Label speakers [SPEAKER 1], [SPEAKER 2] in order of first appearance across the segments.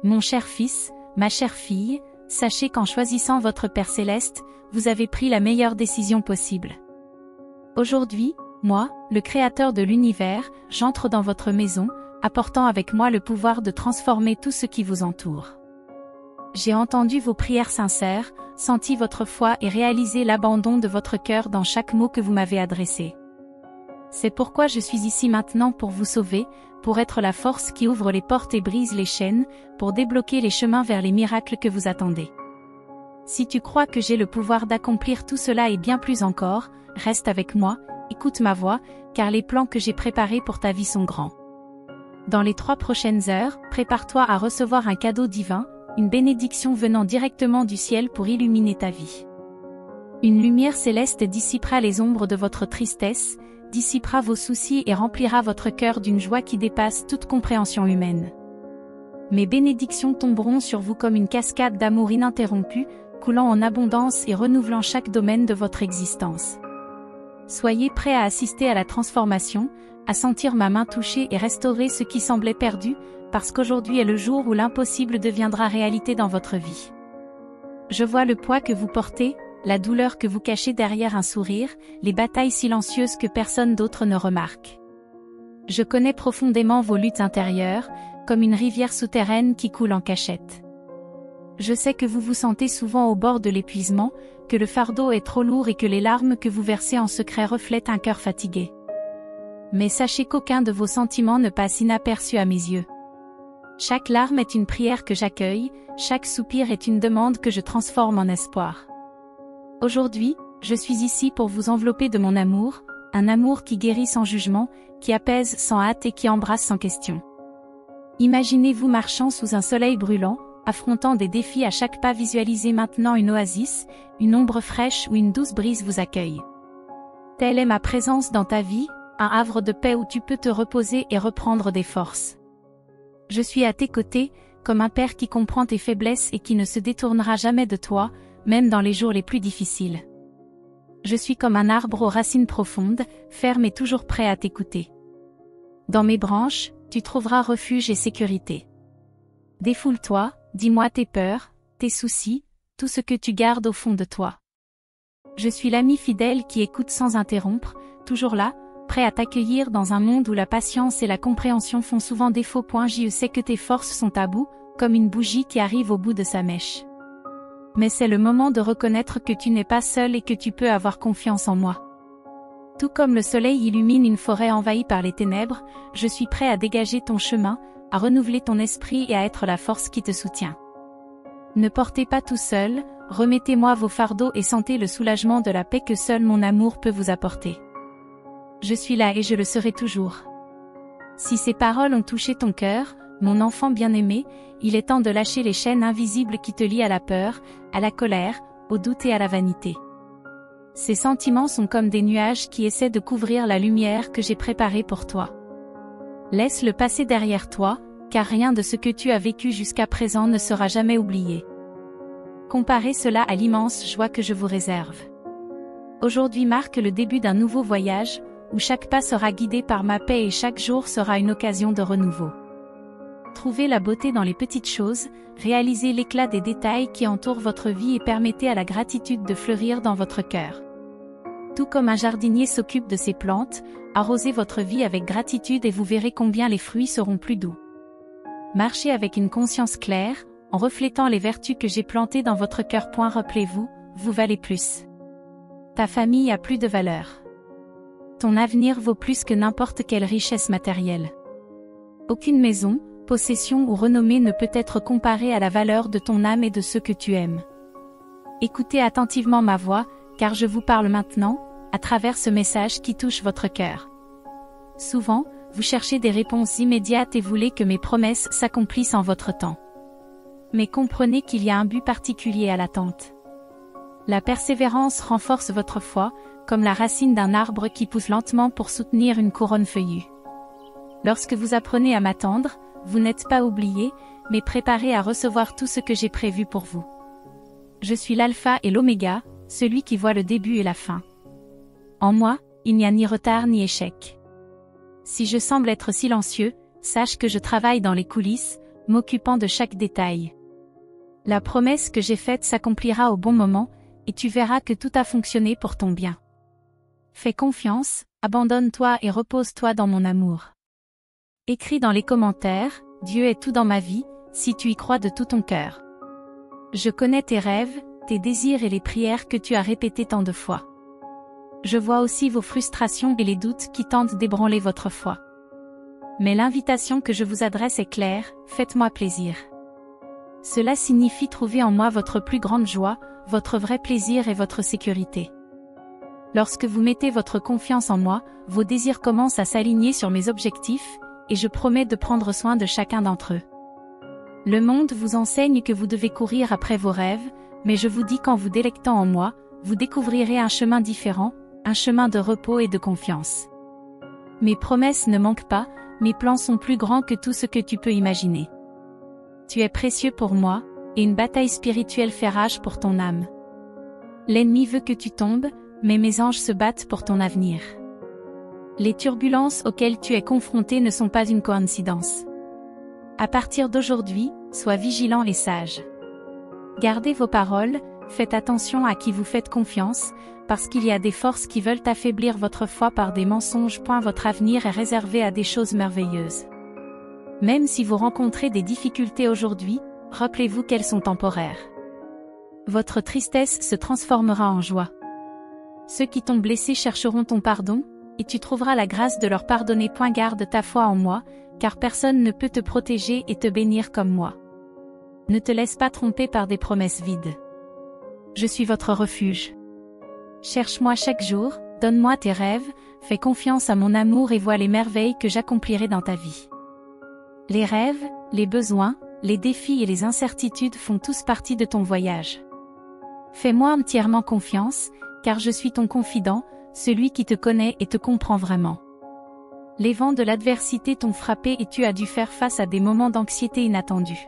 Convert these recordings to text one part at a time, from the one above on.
[SPEAKER 1] Mon cher fils, ma chère fille, sachez qu'en choisissant votre Père Céleste, vous avez pris la meilleure décision possible. Aujourd'hui, moi, le Créateur de l'univers, j'entre dans votre maison, apportant avec moi le pouvoir de transformer tout ce qui vous entoure. J'ai entendu vos prières sincères, senti votre foi et réalisé l'abandon de votre cœur dans chaque mot que vous m'avez adressé. C'est pourquoi je suis ici maintenant pour vous sauver, pour être la force qui ouvre les portes et brise les chaînes, pour débloquer les chemins vers les miracles que vous attendez. Si tu crois que j'ai le pouvoir d'accomplir tout cela et bien plus encore, reste avec moi, écoute ma voix, car les plans que j'ai préparés pour ta vie sont grands. Dans les 3 prochaines heures, prépare-toi à recevoir un cadeau divin, une bénédiction venant directement du ciel pour illuminer ta vie. Une lumière céleste dissipera les ombres de votre tristesse, dissipera vos soucis et remplira votre cœur d'une joie qui dépasse toute compréhension humaine. Mes bénédictions tomberont sur vous comme une cascade d'amour ininterrompue, coulant en abondance et renouvelant chaque domaine de votre existence. Soyez prêts à assister à la transformation, à sentir ma main toucher et restaurer ce qui semblait perdu, parce qu'aujourd'hui est le jour où l'impossible deviendra réalité dans votre vie. Je vois le poids que vous portez, la douleur que vous cachez derrière un sourire, les batailles silencieuses que personne d'autre ne remarque. Je connais profondément vos luttes intérieures, comme une rivière souterraine qui coule en cachette. Je sais que vous vous sentez souvent au bord de l'épuisement, que le fardeau est trop lourd et que les larmes que vous versez en secret reflètent un cœur fatigué. Mais sachez qu'aucun de vos sentiments ne passe inaperçu à mes yeux. Chaque larme est une prière que j'accueille, chaque soupir est une demande que je transforme en espoir. Aujourd'hui, je suis ici pour vous envelopper de mon amour, un amour qui guérit sans jugement, qui apaise sans hâte et qui embrasse sans question. Imaginez-vous marchant sous un soleil brûlant, affrontant des défis à chaque pas. Visualisez maintenant une oasis, une ombre fraîche ou une douce brise vous accueille. Telle est ma présence dans ta vie, un havre de paix où tu peux te reposer et reprendre des forces. Je suis à tes côtés, comme un père qui comprend tes faiblesses et qui ne se détournera jamais de toi, même dans les jours les plus difficiles. Je suis comme un arbre aux racines profondes, ferme et toujours prêt à t'écouter. Dans mes branches, tu trouveras refuge et sécurité. Défoule-toi, dis-moi tes peurs, tes soucis, tout ce que tu gardes au fond de toi. Je suis l'ami fidèle qui écoute sans interrompre, toujours là, prêt à t'accueillir dans un monde où la patience et la compréhension font souvent défaut. Je sais que tes forces sont à bout, comme une bougie qui arrive au bout de sa mèche. Mais c'est le moment de reconnaître que tu n'es pas seul et que tu peux avoir confiance en moi. Tout comme le soleil illumine une forêt envahie par les ténèbres, je suis prêt à dégager ton chemin, à renouveler ton esprit et à être la force qui te soutient. Ne portez pas tout seul, remettez-moi vos fardeaux et sentez le soulagement de la paix que seul mon amour peut vous apporter. Je suis là et je le serai toujours. Si ces paroles ont touché ton cœur, mon enfant bien-aimé, il est temps de lâcher les chaînes invisibles qui te lient à la peur, à la colère, au doute et à la vanité. Ces sentiments sont comme des nuages qui essaient de couvrir la lumière que j'ai préparée pour toi. Laisse le passé derrière toi, car rien de ce que tu as vécu jusqu'à présent ne sera jamais oublié. Comparez cela à l'immense joie que je vous réserve. Aujourd'hui marque le début d'un nouveau voyage, où chaque pas sera guidé par ma paix et chaque jour sera une occasion de renouveau. Trouvez la beauté dans les petites choses, réalisez l'éclat des détails qui entourent votre vie et permettez à la gratitude de fleurir dans votre cœur. Tout comme un jardinier s'occupe de ses plantes, arrosez votre vie avec gratitude et vous verrez combien les fruits seront plus doux. Marchez avec une conscience claire, en reflétant les vertus que j'ai plantées dans votre cœur. Rappelez-vous, vous valez plus. Ta famille a plus de valeur. Ton avenir vaut plus que n'importe quelle richesse matérielle. Aucune maison, possession ou renommée ne peut être comparée à la valeur de ton âme et de ceux que tu aimes. Écoutez attentivement ma voix, car je vous parle maintenant, à travers ce message qui touche votre cœur. Souvent, vous cherchez des réponses immédiates et voulez que mes promesses s'accomplissent en votre temps. Mais comprenez qu'il y a un but particulier à l'attente. La persévérance renforce votre foi, comme la racine d'un arbre qui pousse lentement pour soutenir une couronne feuillue. Lorsque vous apprenez à m'attendre, vous n'êtes pas oublié, mais préparé à recevoir tout ce que j'ai prévu pour vous. Je suis l'alpha et l'oméga, celui qui voit le début et la fin. En moi, il n'y a ni retard ni échec. Si je semble être silencieux, sache que je travaille dans les coulisses, m'occupant de chaque détail. La promesse que j'ai faite s'accomplira au bon moment, et tu verras que tout a fonctionné pour ton bien. Fais confiance, abandonne-toi et repose-toi dans mon amour. Écris dans les commentaires, Dieu est tout dans ma vie, si tu y crois de tout ton cœur. Je connais tes rêves, tes désirs et les prières que tu as répétées tant de fois. Je vois aussi vos frustrations et les doutes qui tentent d'ébranler votre foi. Mais l'invitation que je vous adresse est claire, faites-moi plaisir. Cela signifie trouver en moi votre plus grande joie, votre vrai plaisir et votre sécurité. Lorsque vous mettez votre confiance en moi, vos désirs commencent à s'aligner sur mes objectifs, et je promets de prendre soin de chacun d'entre eux. Le monde vous enseigne que vous devez courir après vos rêves, mais je vous dis qu'en vous délectant en moi, vous découvrirez un chemin différent, un chemin de repos et de confiance. Mes promesses ne manquent pas, mes plans sont plus grands que tout ce que tu peux imaginer. Tu es précieux pour moi, et une bataille spirituelle fait rage pour ton âme. L'ennemi veut que tu tombes, mais mes anges se battent pour ton avenir. Les turbulences auxquelles tu es confronté ne sont pas une coïncidence. À partir d'aujourd'hui, sois vigilant et sage. Gardez vos paroles, faites attention à qui vous faites confiance, parce qu'il y a des forces qui veulent affaiblir votre foi par des mensonges. Votre avenir est réservé à des choses merveilleuses. Même si vous rencontrez des difficultés aujourd'hui, rappelez-vous qu'elles sont temporaires. Votre tristesse se transformera en joie. Ceux qui t'ont blessé chercheront ton pardon, et tu trouveras la grâce de leur pardonner. Garde ta foi en moi, car personne ne peut te protéger et te bénir comme moi. Ne te laisse pas tromper par des promesses vides. Je suis votre refuge. Cherche-moi chaque jour, donne-moi tes rêves, fais confiance à mon amour et vois les merveilles que j'accomplirai dans ta vie. Les rêves, les besoins, les défis et les incertitudes font tous partie de ton voyage. Fais-moi entièrement confiance, car je suis ton confident, celui qui te connaît et te comprend vraiment. Les vents de l'adversité t'ont frappé et tu as dû faire face à des moments d'anxiété inattendus.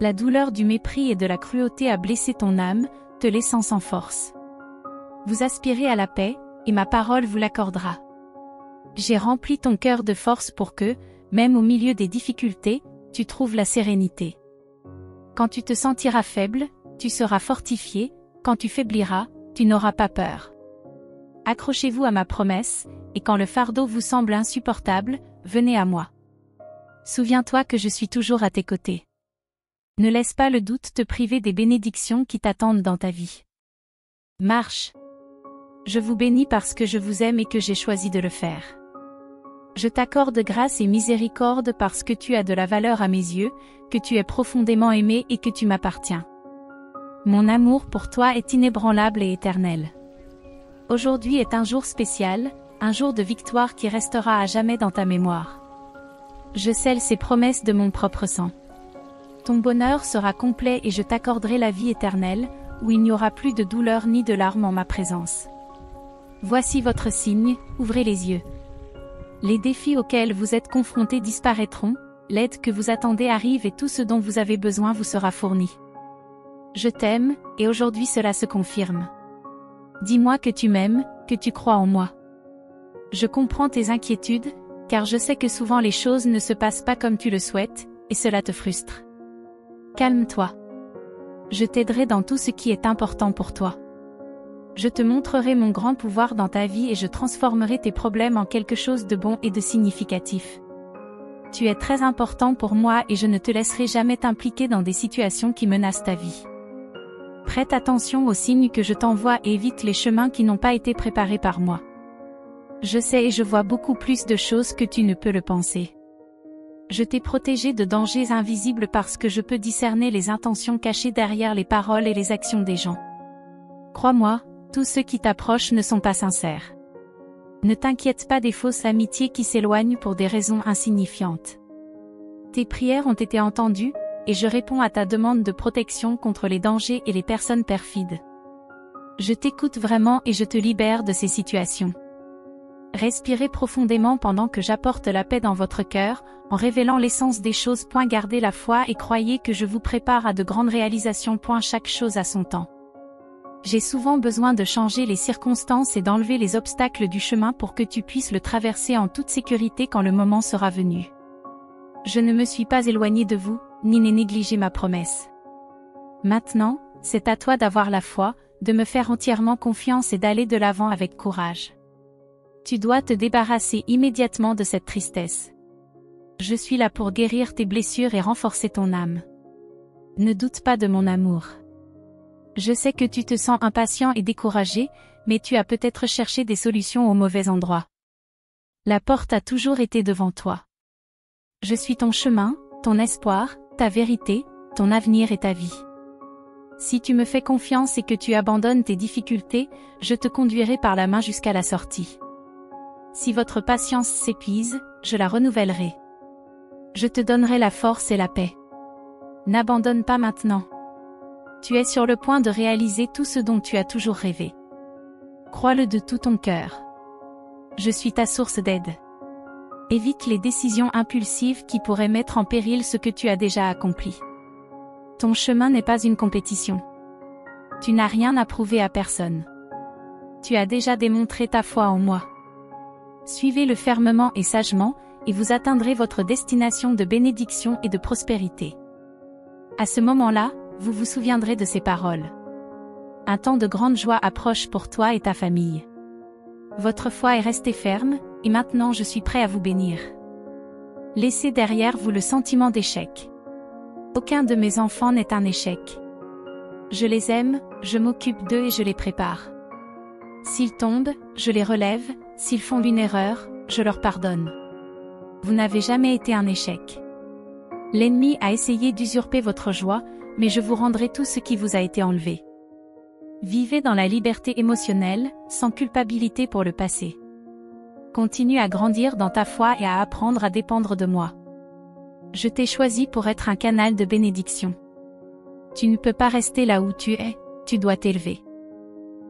[SPEAKER 1] La douleur du mépris et de la cruauté a blessé ton âme, te laissant sans force. Vous aspirez à la paix, et ma parole vous l'accordera. J'ai rempli ton cœur de force pour que, même au milieu des difficultés, tu trouves la sérénité. Quand tu te sentiras faible, tu seras fortifié, quand tu faibliras, tu n'auras pas peur. Accrochez-vous à ma promesse, et quand le fardeau vous semble insupportable, venez à moi. Souviens-toi que je suis toujours à tes côtés. Ne laisse pas le doute te priver des bénédictions qui t'attendent dans ta vie. Marche. Je vous bénis parce que je vous aime et que j'ai choisi de le faire. Je t'accorde grâce et miséricorde parce que tu as de la valeur à mes yeux, que tu es profondément aimé et que tu m'appartiens. Mon amour pour toi est inébranlable et éternel. Aujourd'hui est un jour spécial, un jour de victoire qui restera à jamais dans ta mémoire. Je scelle ces promesses de mon propre sang. Ton bonheur sera complet et je t'accorderai la vie éternelle, où il n'y aura plus de douleur ni de larmes en ma présence. Voici votre signe, ouvrez les yeux. Les défis auxquels vous êtes confrontés disparaîtront, l'aide que vous attendez arrive et tout ce dont vous avez besoin vous sera fourni. Je t'aime, et aujourd'hui cela se confirme. Dis-moi que tu m'aimes, que tu crois en moi. Je comprends tes inquiétudes, car je sais que souvent les choses ne se passent pas comme tu le souhaites, et cela te frustre. Calme-toi. Je t'aiderai dans tout ce qui est important pour toi. Je te montrerai mon grand pouvoir dans ta vie et je transformerai tes problèmes en quelque chose de bon et de significatif. Tu es très important pour moi et je ne te laisserai jamais t'impliquer dans des situations qui menacent ta vie. Prête attention aux signes que je t'envoie et évite les chemins qui n'ont pas été préparés par moi. Je sais et je vois beaucoup plus de choses que tu ne peux le penser. Je t'ai protégé de dangers invisibles parce que je peux discerner les intentions cachées derrière les paroles et les actions des gens. Crois-moi, tous ceux qui t'approchent ne sont pas sincères. Ne t'inquiète pas des fausses amitiés qui s'éloignent pour des raisons insignifiantes. Tes prières ont été entendues, et je réponds à ta demande de protection contre les dangers et les personnes perfides. Je t'écoute vraiment et je te libère de ces situations. Respirez profondément pendant que j'apporte la paix dans votre cœur, en révélant l'essence des choses. Gardez la foi et croyez que je vous prépare à de grandes réalisations. Chaque chose a son temps. J'ai souvent besoin de changer les circonstances et d'enlever les obstacles du chemin pour que tu puisses le traverser en toute sécurité quand le moment sera venu. Je ne me suis pas éloigné de vous, ni n'ai négligé ma promesse. Maintenant, c'est à toi d'avoir la foi, de me faire entièrement confiance et d'aller de l'avant avec courage. Tu dois te débarrasser immédiatement de cette tristesse. Je suis là pour guérir tes blessures et renforcer ton âme. Ne doute pas de mon amour. Je sais que tu te sens impatient et découragé, mais tu as peut-être cherché des solutions au mauvais endroit. La porte a toujours été devant toi. Je suis ton chemin, ton espoir, ta vérité, ton avenir et ta vie. Si tu me fais confiance et que tu abandonnes tes difficultés, je te conduirai par la main jusqu'à la sortie. Si votre patience s'épuise, je la renouvellerai. Je te donnerai la force et la paix. N'abandonne pas maintenant. Tu es sur le point de réaliser tout ce dont tu as toujours rêvé. Crois-le de tout ton cœur. Je suis ta source d'aide. Évite les décisions impulsives qui pourraient mettre en péril ce que tu as déjà accompli. Ton chemin n'est pas une compétition. Tu n'as rien à prouver à personne. Tu as déjà démontré ta foi en moi. Suivez-le fermement et sagement, et vous atteindrez votre destination de bénédiction et de prospérité. À ce moment-là, vous vous souviendrez de ces paroles. Un temps de grande joie approche pour toi et ta famille. Votre foi est restée ferme, et maintenant je suis prêt à vous bénir. Laissez derrière vous le sentiment d'échec. Aucun de mes enfants n'est un échec. Je les aime, je m'occupe d'eux et je les prépare. S'ils tombent, je les relève, s'ils font une erreur, je leur pardonne. Vous n'avez jamais été un échec. L'ennemi a essayé d'usurper votre joie, mais je vous rendrai tout ce qui vous a été enlevé. Vivez dans la liberté émotionnelle, sans culpabilité pour le passé. Continue à grandir dans ta foi et à apprendre à dépendre de moi. Je t'ai choisi pour être un canal de bénédiction. Tu ne peux pas rester là où tu es, tu dois t'élever.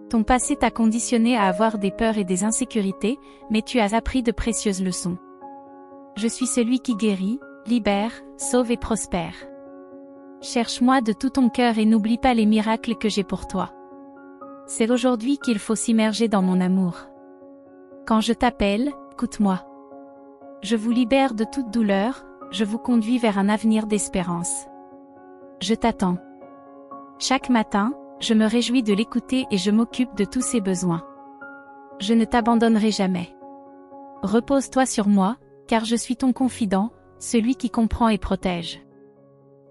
[SPEAKER 1] Ton passé t'a conditionné à avoir des peurs et des insécurités, mais tu as appris de précieuses leçons. Je suis celui qui guérit, libère, sauve et prospère. Cherche-moi de tout ton cœur et n'oublie pas les miracles que j'ai pour toi. C'est aujourd'hui qu'il faut s'immerger dans mon amour. Quand je t'appelle, écoute-moi. Je vous libère de toute douleur, je vous conduis vers un avenir d'espérance. Je t'attends. Chaque matin, je me réjouis de l'écouter et je m'occupe de tous ses besoins. Je ne t'abandonnerai jamais. Repose-toi sur moi, car je suis ton confident, celui qui comprend et protège.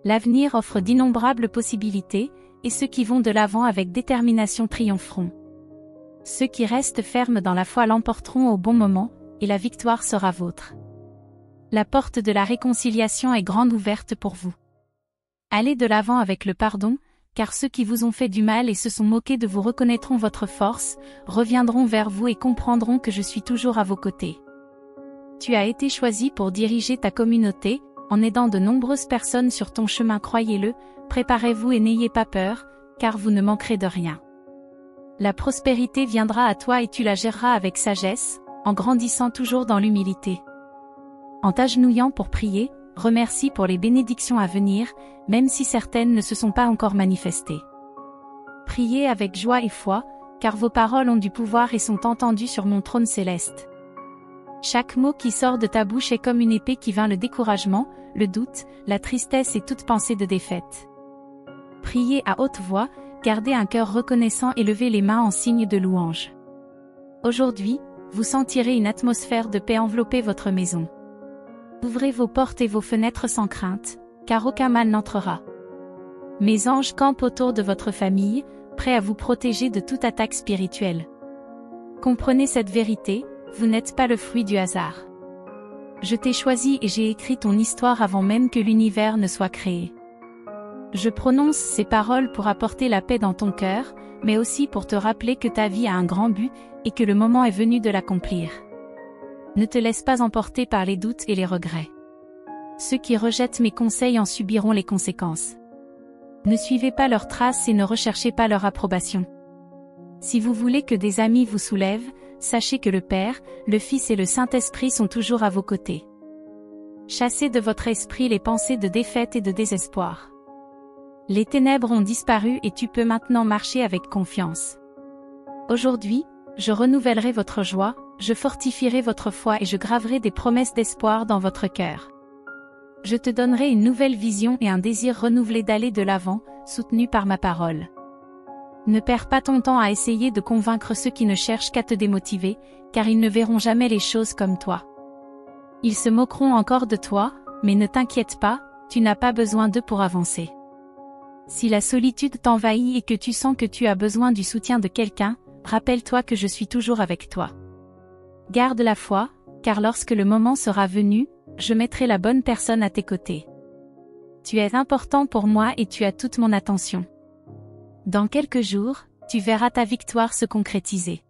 [SPEAKER 1] L'avenir offre d'innombrables possibilités, et ceux qui vont de l'avant avec détermination triompheront. Ceux qui restent fermes dans la foi l'emporteront au bon moment, et la victoire sera vôtre. La porte de la réconciliation est grande ouverte pour vous. Allez de l'avant avec le pardon, car ceux qui vous ont fait du mal et se sont moqués de vous reconnaîtront votre force, reviendront vers vous et comprendront que je suis toujours à vos côtés. Tu as été choisi pour diriger ta communauté, en aidant de nombreuses personnes sur ton chemin, croyez-le, préparez-vous et n'ayez pas peur, car vous ne manquerez de rien. La prospérité viendra à toi et tu la géreras avec sagesse, en grandissant toujours dans l'humilité. En t'agenouillant pour prier, remercie pour les bénédictions à venir, même si certaines ne se sont pas encore manifestées. Priez avec joie et foi, car vos paroles ont du pouvoir et sont entendues sur mon trône céleste. Chaque mot qui sort de ta bouche est comme une épée qui vainc le découragement, le doute, la tristesse et toute pensée de défaite. Priez à haute voix, gardez un cœur reconnaissant et levez les mains en signe de louange. Aujourd'hui, vous sentirez une atmosphère de paix envelopper votre maison. Ouvrez vos portes et vos fenêtres sans crainte, car aucun mal n'entrera. Mes anges campent autour de votre famille, prêts à vous protéger de toute attaque spirituelle. Comprenez cette vérité, vous n'êtes pas le fruit du hasard. Je t'ai choisi et j'ai écrit ton histoire avant même que l'univers ne soit créé. Je prononce ces paroles pour apporter la paix dans ton cœur, mais aussi pour te rappeler que ta vie a un grand but, et que le moment est venu de l'accomplir. Ne te laisse pas emporter par les doutes et les regrets. Ceux qui rejettent mes conseils en subiront les conséquences. Ne suivez pas leurs traces et ne recherchez pas leur approbation. Si vous voulez que des amis vous soulèvent, sachez que le Père, le Fils et le Saint-Esprit sont toujours à vos côtés. Chassez de votre esprit les pensées de défaite et de désespoir. Les ténèbres ont disparu et tu peux maintenant marcher avec confiance. Aujourd'hui, je renouvellerai votre joie, je fortifierai votre foi et je graverai des promesses d'espoir dans votre cœur. Je te donnerai une nouvelle vision et un désir renouvelé d'aller de l'avant, soutenu par ma parole. Ne perds pas ton temps à essayer de convaincre ceux qui ne cherchent qu'à te démotiver, car ils ne verront jamais les choses comme toi. Ils se moqueront encore de toi, mais ne t'inquiète pas, tu n'as pas besoin d'eux pour avancer. Si la solitude t'envahit et que tu sens que tu as besoin du soutien de quelqu'un, rappelle-toi que je suis toujours avec toi. Garde la foi, car lorsque le moment sera venu, je mettrai la bonne personne à tes côtés. Tu es important pour moi et tu as toute mon attention. Dans quelques jours, tu verras ta victoire se concrétiser.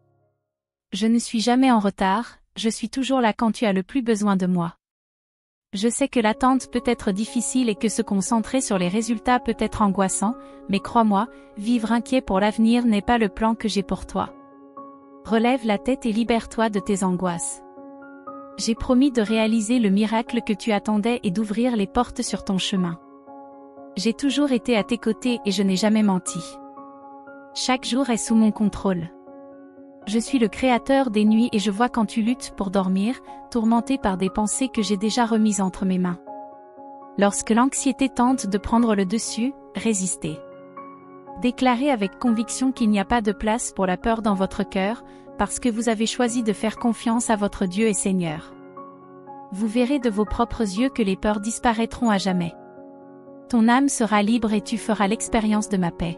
[SPEAKER 1] Je ne suis jamais en retard, je suis toujours là quand tu as le plus besoin de moi. Je sais que l'attente peut être difficile et que se concentrer sur les résultats peut être angoissant, mais crois-moi, vivre inquiet pour l'avenir n'est pas le plan que j'ai pour toi. Relève la tête et libère-toi de tes angoisses. J'ai promis de réaliser le miracle que tu attendais et d'ouvrir les portes sur ton chemin. J'ai toujours été à tes côtés et je n'ai jamais menti. Chaque jour est sous mon contrôle. Je suis le créateur des nuits et je vois quand tu luttes pour dormir, tourmenté par des pensées que j'ai déjà remises entre mes mains. Lorsque l'anxiété tente de prendre le dessus, résistez. Déclarez avec conviction qu'il n'y a pas de place pour la peur dans votre cœur, parce que vous avez choisi de faire confiance à votre Dieu et Seigneur. Vous verrez de vos propres yeux que les peurs disparaîtront à jamais. Ton âme sera libre et tu feras l'expérience de ma paix.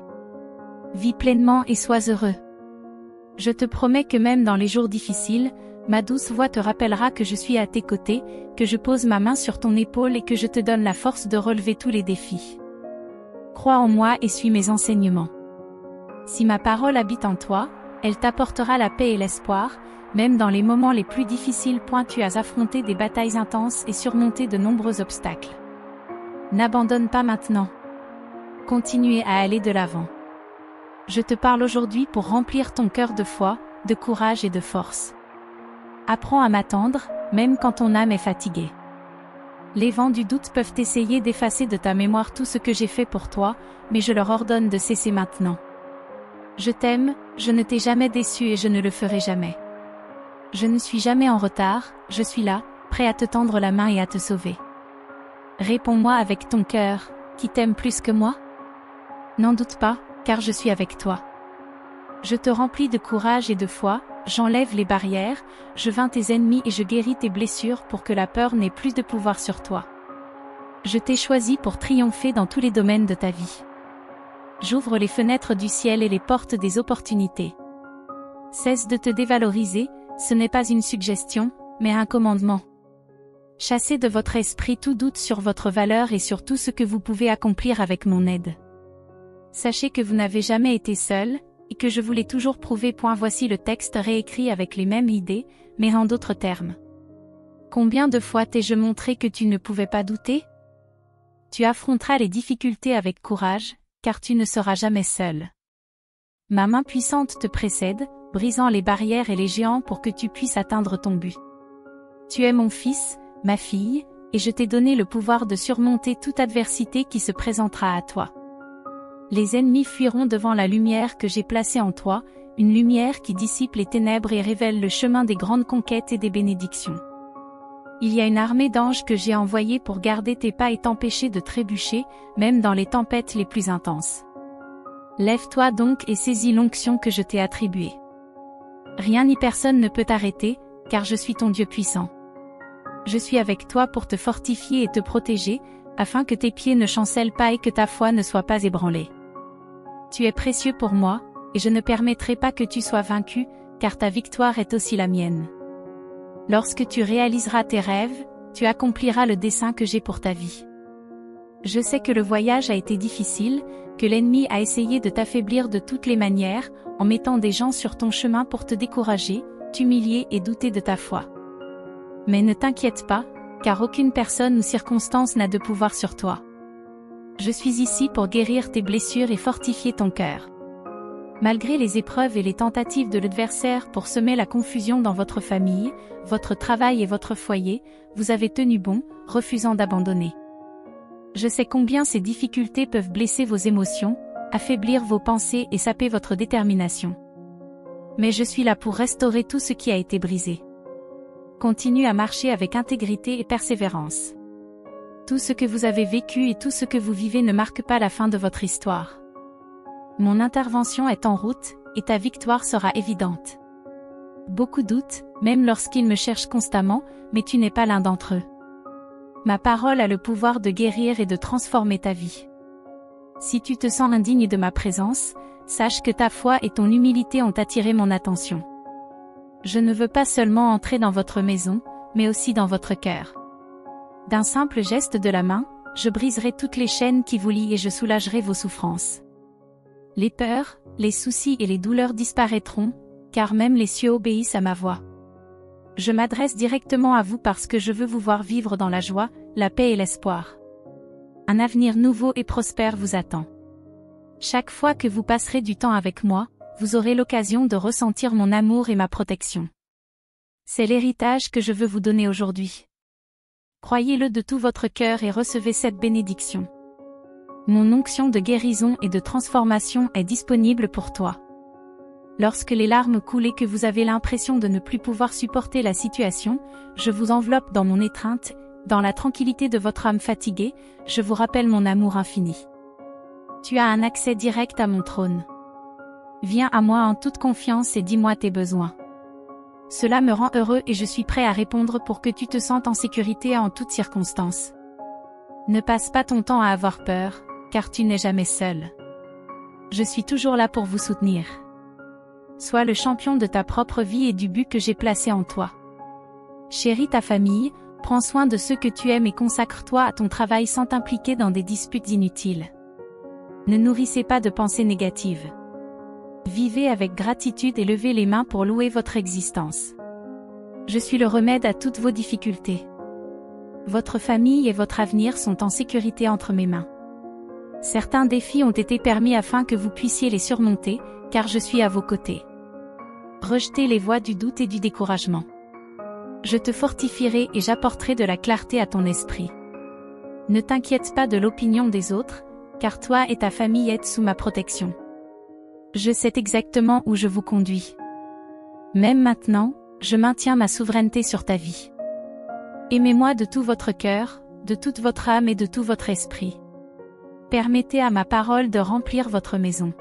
[SPEAKER 1] Vis pleinement et sois heureux. Je te promets que même dans les jours difficiles, ma douce voix te rappellera que je suis à tes côtés, que je pose ma main sur ton épaule et que je te donne la force de relever tous les défis. Crois en moi et suis mes enseignements. Si ma parole habite en toi, elle t'apportera la paix et l'espoir, même dans les moments les plus difficiles. Tu as affronté des batailles intenses et surmonté de nombreux obstacles. N'abandonne pas maintenant. Continuez à aller de l'avant. Je te parle aujourd'hui pour remplir ton cœur de foi, de courage et de force. Apprends à m'attendre, même quand ton âme est fatiguée. Les vents du doute peuvent essayer d'effacer de ta mémoire tout ce que j'ai fait pour toi, mais je leur ordonne de cesser maintenant. Je t'aime, je ne t'ai jamais déçu et je ne le ferai jamais. Je ne suis jamais en retard, je suis là, prêt à te tendre la main et à te sauver. Réponds-moi avec ton cœur, qui t'aime plus que moi? N'en doute pas, car je suis avec toi. Je te remplis de courage et de foi, j'enlève les barrières, je vaincs tes ennemis et je guéris tes blessures pour que la peur n'ait plus de pouvoir sur toi. Je t'ai choisi pour triompher dans tous les domaines de ta vie. J'ouvre les fenêtres du ciel et les portes des opportunités. Cesse de te dévaloriser, ce n'est pas une suggestion, mais un commandement. Chassez de votre esprit tout doute sur votre valeur et sur tout ce que vous pouvez accomplir avec mon aide. Sachez que vous n'avez jamais été seul, et que je vous l'ai toujours prouvé. Voici le texte réécrit avec les mêmes idées, mais en d'autres termes. Combien de fois t'ai-je montré que tu ne pouvais pas douter? Tu affronteras les difficultés avec courage, car tu ne seras jamais seul. Ma main puissante te précède, brisant les barrières et les géants pour que tu puisses atteindre ton but. Tu es mon fils, ma fille, et je t'ai donné le pouvoir de surmonter toute adversité qui se présentera à toi. Les ennemis fuiront devant la lumière que j'ai placée en toi, une lumière qui dissipe les ténèbres et révèle le chemin des grandes conquêtes et des bénédictions. Il y a une armée d'anges que j'ai envoyée pour garder tes pas et t'empêcher de trébucher, même dans les tempêtes les plus intenses. Lève-toi donc et saisis l'onction que je t'ai attribuée. Rien ni personne ne peut t'arrêter, car je suis ton Dieu puissant. Je suis avec toi pour te fortifier et te protéger, afin que tes pieds ne chancellent pas et que ta foi ne soit pas ébranlée. Tu es précieux pour moi, et je ne permettrai pas que tu sois vaincu, car ta victoire est aussi la mienne. Lorsque tu réaliseras tes rêves, tu accompliras le dessein que j'ai pour ta vie. Je sais que le voyage a été difficile, que l'ennemi a essayé de t'affaiblir de toutes les manières, en mettant des gens sur ton chemin pour te décourager, t'humilier et douter de ta foi. Mais ne t'inquiète pas, car aucune personne ou circonstance n'a de pouvoir sur toi. Je suis ici pour guérir tes blessures et fortifier ton cœur. Malgré les épreuves et les tentatives de l'adversaire pour semer la confusion dans votre famille, votre travail et votre foyer, vous avez tenu bon, refusant d'abandonner. Je sais combien ces difficultés peuvent blesser vos émotions, affaiblir vos pensées et saper votre détermination. Mais je suis là pour restaurer tout ce qui a été brisé. Continue à marcher avec intégrité et persévérance. Tout ce que vous avez vécu et tout ce que vous vivez ne marque pas la fin de votre histoire. Mon intervention est en route, et ta victoire sera évidente. Beaucoup doutent, même lorsqu'ils me cherchent constamment, mais tu n'es pas l'un d'entre eux. Ma parole a le pouvoir de guérir et de transformer ta vie. Si tu te sens indigne de ma présence, sache que ta foi et ton humilité ont attiré mon attention. Je ne veux pas seulement entrer dans votre maison, mais aussi dans votre cœur. D'un simple geste de la main, je briserai toutes les chaînes qui vous lient et je soulagerai vos souffrances. Les peurs, les soucis et les douleurs disparaîtront, car même les cieux obéissent à ma voix. Je m'adresse directement à vous parce que je veux vous voir vivre dans la joie, la paix et l'espoir. Un avenir nouveau et prospère vous attend. Chaque fois que vous passerez du temps avec moi, vous aurez l'occasion de ressentir mon amour et ma protection. C'est l'héritage que je veux vous donner aujourd'hui. Croyez-le de tout votre cœur et recevez cette bénédiction. Mon onction de guérison et de transformation est disponible pour toi. Lorsque les larmes coulent et que vous avez l'impression de ne plus pouvoir supporter la situation, je vous enveloppe dans mon étreinte, dans la tranquillité de votre âme fatiguée, je vous rappelle mon amour infini. Tu as un accès direct à mon trône. Viens à moi en toute confiance et dis-moi tes besoins. Cela me rend heureux et je suis prêt à répondre pour que tu te sentes en sécurité en toutes circonstances. Ne passe pas ton temps à avoir peur, car tu n'es jamais seul. Je suis toujours là pour vous soutenir. Sois le champion de ta propre vie et du but que j'ai placé en toi. Chéris ta famille, prends soin de ceux que tu aimes et consacre-toi à ton travail sans t'impliquer dans des disputes inutiles. Ne nourrissez pas de pensées négatives. Vivez avec gratitude et levez les mains pour louer votre existence. Je suis le remède à toutes vos difficultés. Votre famille et votre avenir sont en sécurité entre mes mains. Certains défis ont été permis afin que vous puissiez les surmonter, car je suis à vos côtés. Rejetez les voix du doute et du découragement. Je te fortifierai et j'apporterai de la clarté à ton esprit. Ne t'inquiète pas de l'opinion des autres, car toi et ta famille êtes sous ma protection. Je sais exactement où je vous conduis. Même maintenant, je maintiens ma souveraineté sur ta vie. Aimez-moi de tout votre cœur, de toute votre âme et de tout votre esprit. Permettez à ma parole de remplir votre maison.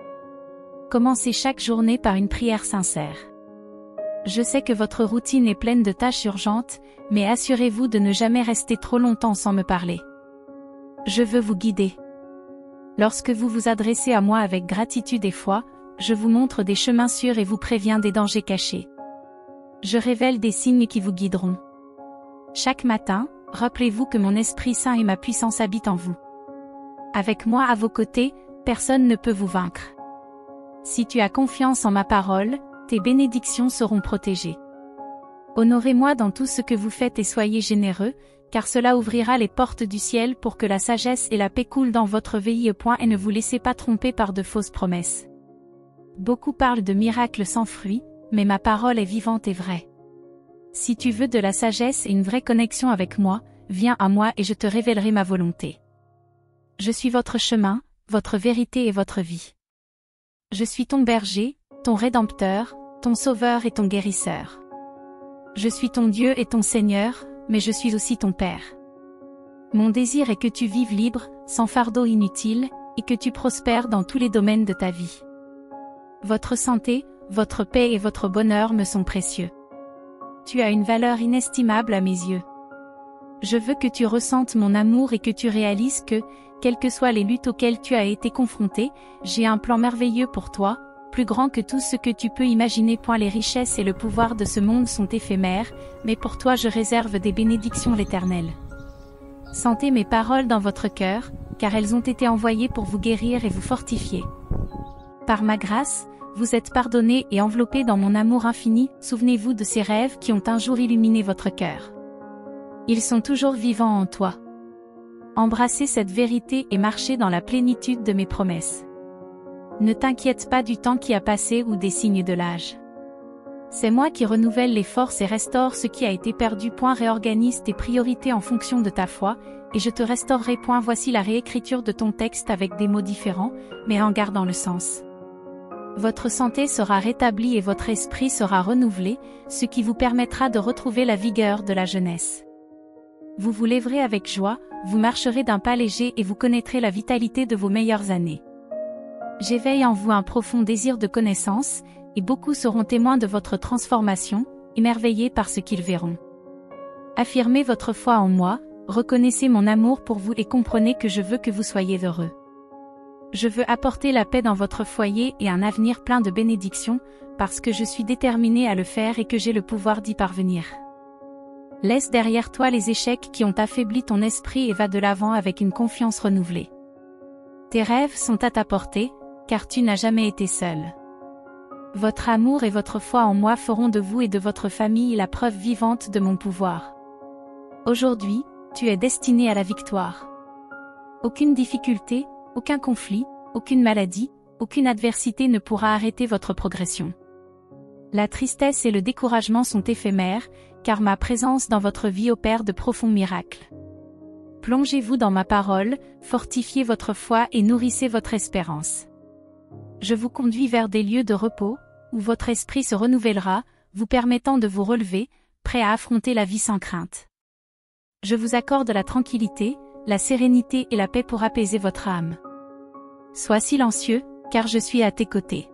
[SPEAKER 1] Commencez chaque journée par une prière sincère. Je sais que votre routine est pleine de tâches urgentes, mais assurez-vous de ne jamais rester trop longtemps sans me parler. Je veux vous guider. Lorsque vous vous adressez à moi avec gratitude et foi, je vous montre des chemins sûrs et vous préviens des dangers cachés. Je révèle des signes qui vous guideront. Chaque matin, rappelez-vous que mon Esprit Saint et ma puissance habitent en vous. Avec moi à vos côtés, personne ne peut vous vaincre. Si tu as confiance en ma parole, tes bénédictions seront protégées. Honorez-moi dans tout ce que vous faites et soyez généreux, car cela ouvrira les portes du ciel pour que la sagesse et la paix coulent dans votre vie. Et ne vous laissez pas tromper par de fausses promesses. Beaucoup parlent de miracles sans fruits, mais ma parole est vivante et vraie. Si tu veux de la sagesse et une vraie connexion avec moi, viens à moi et je te révélerai ma volonté. Je suis votre chemin, votre vérité et votre vie. Je suis ton berger, ton rédempteur, ton sauveur et ton guérisseur. Je suis ton Dieu et ton Seigneur, mais je suis aussi ton Père. Mon désir est que tu vives libre, sans fardeau inutile, et que tu prospères dans tous les domaines de ta vie. Votre santé, votre paix et votre bonheur me sont précieux. Tu as une valeur inestimable à mes yeux. Je veux que tu ressentes mon amour et que tu réalises que, quelles que soient les luttes auxquelles tu as été confronté, j'ai un plan merveilleux pour toi, plus grand que tout ce que tu peux imaginer. Les richesses et le pouvoir de ce monde sont éphémères, mais pour toi je réserve des bénédictions l'éternel. Sentez mes paroles dans votre cœur, car elles ont été envoyées pour vous guérir et vous fortifier. Par ma grâce, vous êtes pardonnés et enveloppés dans mon amour infini. Souvenez-vous de ces rêves qui ont un jour illuminé votre cœur. Ils sont toujours vivants en toi. Embrassez cette vérité et marchez dans la plénitude de mes promesses. Ne t'inquiète pas du temps qui a passé ou des signes de l'âge. C'est moi qui renouvelle les forces et restaure ce qui a été perdu. Réorganise tes priorités en fonction de ta foi, et je te restaurerai. Voici la réécriture de ton texte avec des mots différents, mais en gardant le sens. Votre santé sera rétablie et votre esprit sera renouvelé, ce qui vous permettra de retrouver la vigueur de la jeunesse. Vous vous lèverez avec joie, vous marcherez d'un pas léger et vous connaîtrez la vitalité de vos meilleures années. J'éveille en vous un profond désir de connaissance, et beaucoup seront témoins de votre transformation, émerveillés par ce qu'ils verront. Affirmez votre foi en moi, reconnaissez mon amour pour vous et comprenez que je veux que vous soyez heureux. Je veux apporter la paix dans votre foyer et un avenir plein de bénédictions, parce que je suis déterminée à le faire et que j'ai le pouvoir d'y parvenir. Laisse derrière toi les échecs qui ont affaibli ton esprit et va de l'avant avec une confiance renouvelée. Tes rêves sont à ta portée, car tu n'as jamais été seul. Votre amour et votre foi en moi feront de vous et de votre famille la preuve vivante de mon pouvoir. Aujourd'hui, tu es destiné à la victoire. Aucune difficulté, aucun conflit, aucune maladie, aucune adversité ne pourra arrêter votre progression. La tristesse et le découragement sont éphémères, car ma présence dans votre vie opère de profonds miracles. Plongez-vous dans ma parole, fortifiez votre foi et nourrissez votre espérance. Je vous conduis vers des lieux de repos, où votre esprit se renouvellera, vous permettant de vous relever, prêt à affronter la vie sans crainte. Je vous accorde la tranquillité, la sérénité et la paix pour apaiser votre âme. Sois silencieux, car je suis à tes côtés.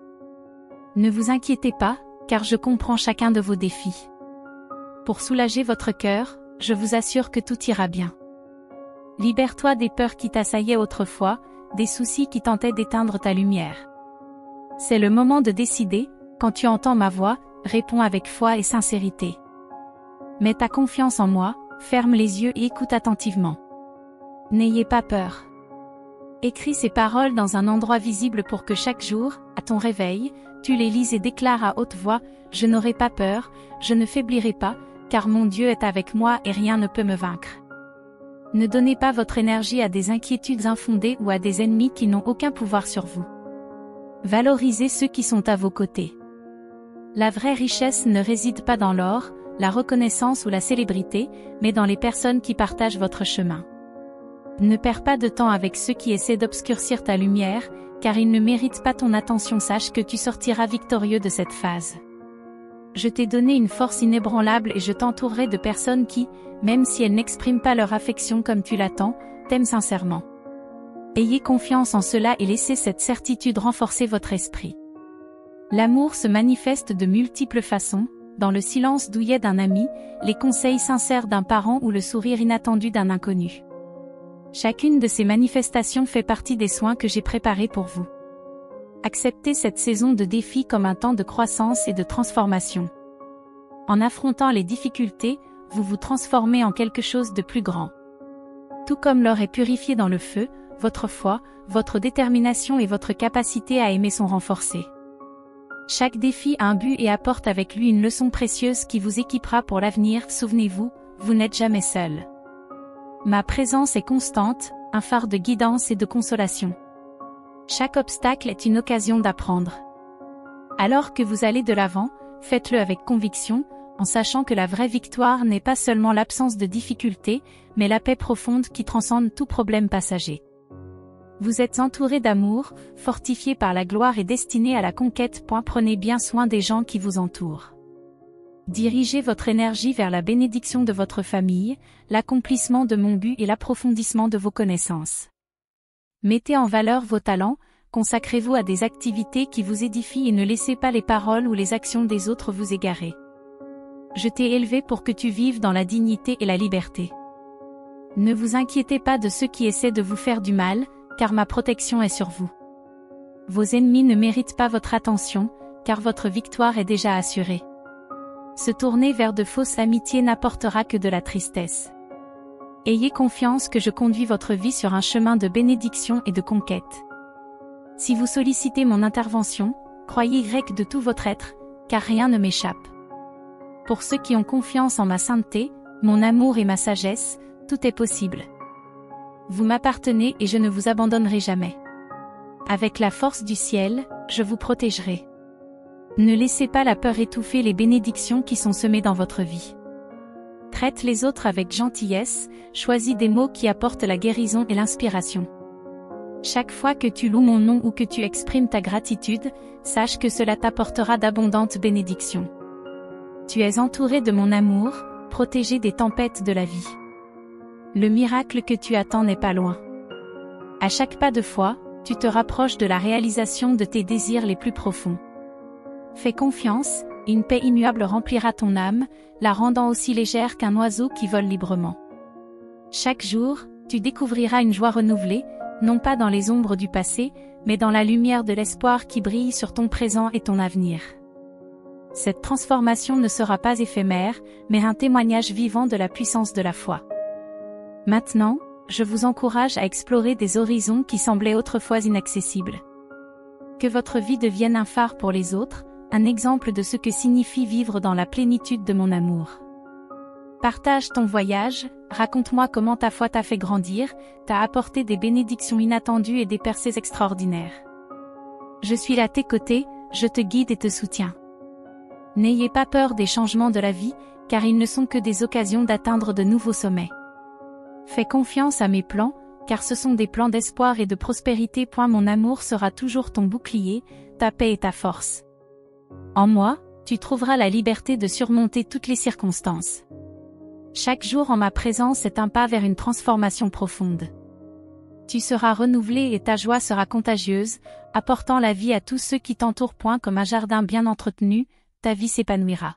[SPEAKER 1] Ne vous inquiétez pas, car je comprends chacun de vos défis. Pour soulager votre cœur, je vous assure que tout ira bien. Libère-toi des peurs qui t'assaillaient autrefois, des soucis qui tentaient d'éteindre ta lumière. C'est le moment de décider, quand tu entends ma voix, réponds avec foi et sincérité. Mets ta confiance en moi, ferme les yeux et écoute attentivement. N'ayez pas peur. Écris ces paroles dans un endroit visible pour que chaque jour, à ton réveil, tu les lises et déclares à haute voix, « Je n'aurai pas peur, je ne faiblirai pas, car mon Dieu est avec moi et rien ne peut me vaincre. » Ne donnez pas votre énergie à des inquiétudes infondées ou à des ennemis qui n'ont aucun pouvoir sur vous. Valorisez ceux qui sont à vos côtés. La vraie richesse ne réside pas dans l'or, la reconnaissance ou la célébrité, mais dans les personnes qui partagent votre chemin. Ne perds pas de temps avec ceux qui essaient d'obscurcir ta lumière, car ils ne méritent pas ton attention. Sache que tu sortiras victorieux de cette phase. Je t'ai donné une force inébranlable et je t'entourerai de personnes qui, même si elles n'expriment pas leur affection comme tu l'attends, t'aiment sincèrement. Ayez confiance en cela et laissez cette certitude renforcer votre esprit. L'amour se manifeste de multiples façons, dans le silence douillet d'un ami, les conseils sincères d'un parent ou le sourire inattendu d'un inconnu. Chacune de ces manifestations fait partie des soins que j'ai préparés pour vous. Acceptez cette saison de défis comme un temps de croissance et de transformation. En affrontant les difficultés, vous vous transformez en quelque chose de plus grand. Tout comme l'or est purifié dans le feu, votre foi, votre détermination et votre capacité à aimer sont renforcées. Chaque défi a un but et apporte avec lui une leçon précieuse qui vous équipera pour l'avenir. Souvenez-vous, vous n'êtes jamais seul. Ma présence est constante, un phare de guidance et de consolation. Chaque obstacle est une occasion d'apprendre. Alors que vous allez de l'avant, faites-le avec conviction, en sachant que la vraie victoire n'est pas seulement l'absence de difficultés, mais la paix profonde qui transcende tout problème passager. Vous êtes entouré d'amour, fortifié par la gloire et destiné à la conquête. Prenez bien soin des gens qui vous entourent. Dirigez votre énergie vers la bénédiction de votre famille, l'accomplissement de mon but et l'approfondissement de vos connaissances. Mettez en valeur vos talents, consacrez-vous à des activités qui vous édifient et ne laissez pas les paroles ou les actions des autres vous égarer. Je t'ai élevé pour que tu vives dans la dignité et la liberté. Ne vous inquiétez pas de ceux qui essaient de vous faire du mal, car ma protection est sur vous. Vos ennemis ne méritent pas votre attention, car votre victoire est déjà assurée. Se tourner vers de fausses amitiés n'apportera que de la tristesse. Ayez confiance que je conduis votre vie sur un chemin de bénédiction et de conquête. Si vous sollicitez mon intervention, croyez grec de tout votre être, car rien ne m'échappe. Pour ceux qui ont confiance en ma sainteté, mon amour et ma sagesse, tout est possible. Vous m'appartenez et je ne vous abandonnerai jamais. Avec la force du ciel, je vous protégerai. Ne laissez pas la peur étouffer les bénédictions qui sont semées dans votre vie. Traite les autres avec gentillesse, choisis des mots qui apportent la guérison et l'inspiration. Chaque fois que tu loues mon nom ou que tu exprimes ta gratitude, sache que cela t'apportera d'abondantes bénédictions. Tu es entouré de mon amour, protégé des tempêtes de la vie. Le miracle que tu attends n'est pas loin. À chaque pas de foi, tu te rapproches de la réalisation de tes désirs les plus profonds. Fais confiance, une paix immuable remplira ton âme, la rendant aussi légère qu'un oiseau qui vole librement. Chaque jour, tu découvriras une joie renouvelée, non pas dans les ombres du passé, mais dans la lumière de l'espoir qui brille sur ton présent et ton avenir. Cette transformation ne sera pas éphémère, mais un témoignage vivant de la puissance de la foi. Maintenant, je vous encourage à explorer des horizons qui semblaient autrefois inaccessibles. Que votre vie devienne un phare pour les autres, un exemple de ce que signifie vivre dans la plénitude de mon amour. Partage ton voyage, raconte-moi comment ta foi t'a fait grandir, t'a apporté des bénédictions inattendues et des percées extraordinaires. Je suis à tes côtés, je te guide et te soutiens. N'ayez pas peur des changements de la vie, car ils ne sont que des occasions d'atteindre de nouveaux sommets. Fais confiance à mes plans, car ce sont des plans d'espoir et de prospérité. Mon amour sera toujours ton bouclier, ta paix et ta force. En moi, tu trouveras la liberté de surmonter toutes les circonstances. Chaque jour en ma présence est un pas vers une transformation profonde. Tu seras renouvelé et ta joie sera contagieuse, apportant la vie à tous ceux qui t'entourent. Comme un jardin bien entretenu, ta vie s'épanouira.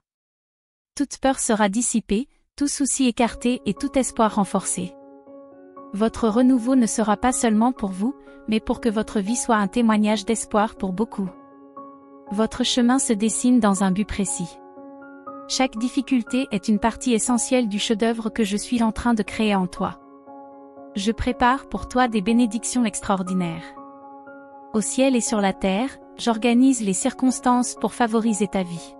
[SPEAKER 1] Toute peur sera dissipée, tout souci écarté et tout espoir renforcé. Votre renouveau ne sera pas seulement pour vous, mais pour que votre vie soit un témoignage d'espoir pour beaucoup. Votre chemin se dessine dans un but précis. Chaque difficulté est une partie essentielle du chef-d'œuvre que je suis en train de créer en toi. Je prépare pour toi des bénédictions extraordinaires. Au ciel et sur la terre, j'organise les circonstances pour favoriser ta vie.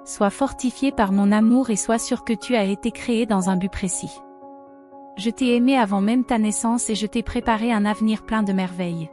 [SPEAKER 1] Sois fortifié par mon amour et sois sûr que tu as été créé dans un but précis. Je t'ai aimé avant même ta naissance et je t'ai préparé un avenir plein de merveilles.